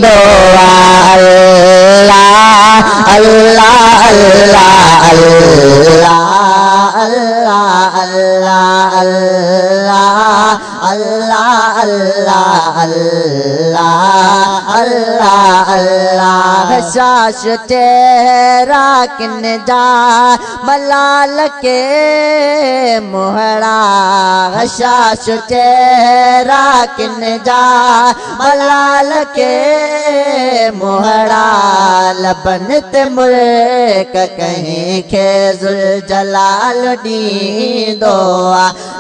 दो अल्लाह अल्लाह अल्लाह अल्लाह अल्लाह अल्लाह अल्लाह अल्लाह अल्लाह अल्लाह अल्लाह शाश तेरा किन जा मलाल के मोहरा शाश तेरा किन जा मलाल के मोहरा लबन ते मुल्क कहीं खेजुल जलाल दी दो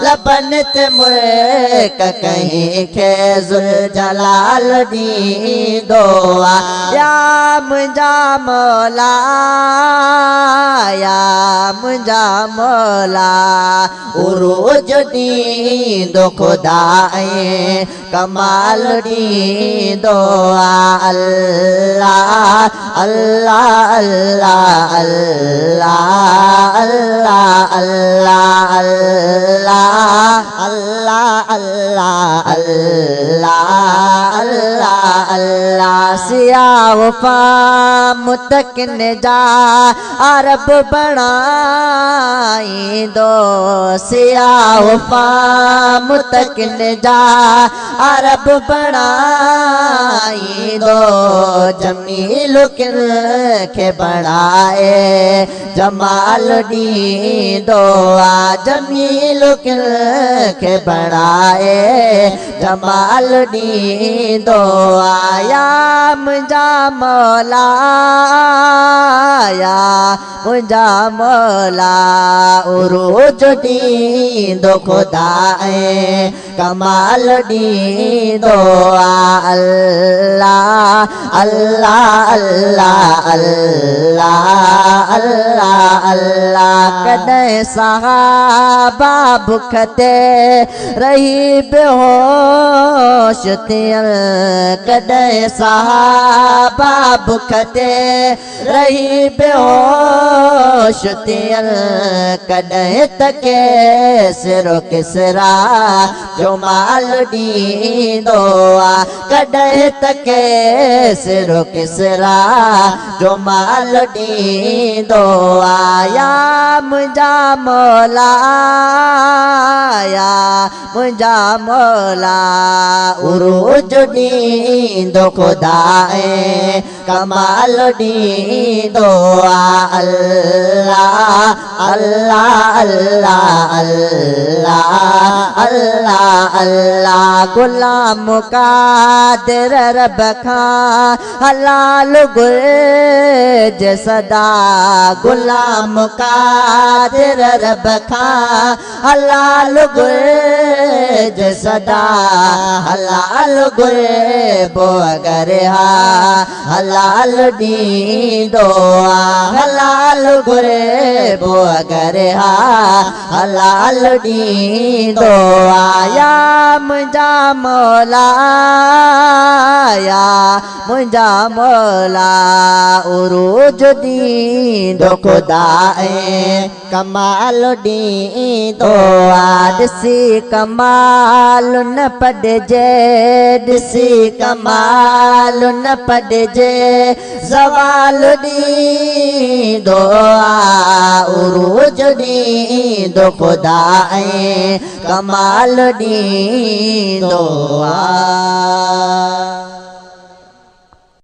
लबन ते मुल्क कहीं खेजुल जलाल दी दो या मुझा मौला या मुझा मौला उरूज दी दो खुदाए कमाल दी दो अल्लाह अल्लाह अल्लाह अल्लाह अल्लाह अल्लाह अल्लाह अल्लाह अल्लाह अल्लाह अल्लाह अल्लाह सियाह वफा मुतकिन जा अरब बनाई दो सियाह वफा मुतकिन जा अरब बनाई दो जमील किन के बनाए जमाल दी दो जमील किन के बनाए जमाल दी दो आया मुझा मौला या मुझा मौला उरूज दी दो खुदाए कमाल दी दो अल्लाह अल्लाह अल्लाह अल्लाह अल्लाह अल्लाह कदे सहाबा भुखते रही बेहोश थियन कदे सहाबा भुखते रही बेहोश थियन कदे तके सिरो किसरा जो माल दी दो कदे तके सिरो किसरा जो माल दी दो आया मुझा मौला या मुझा मौला उरूज दी दो खुदाए कमाल दी दो अल्लाह अल्लाह अल्लाह अल्लाह अल्लाह अल्लाह गुलाम का दिर रब खा हलाल गुल सदा गुलाम का दिर रब खा हलाल गुल सदा हलाल गुल बो अगर हा हलाल दी दो हलाल गुल बो अगर हा हलाल दी दो आया मुझा मौला या मुझा मौला उरूज दी दो खुदाए कमाल दी दो आदसी कमाल न पड़जे दिसी कमाल न पड़जे सवाल दी दो उरूज दी दो खुदाए कमाल दी दो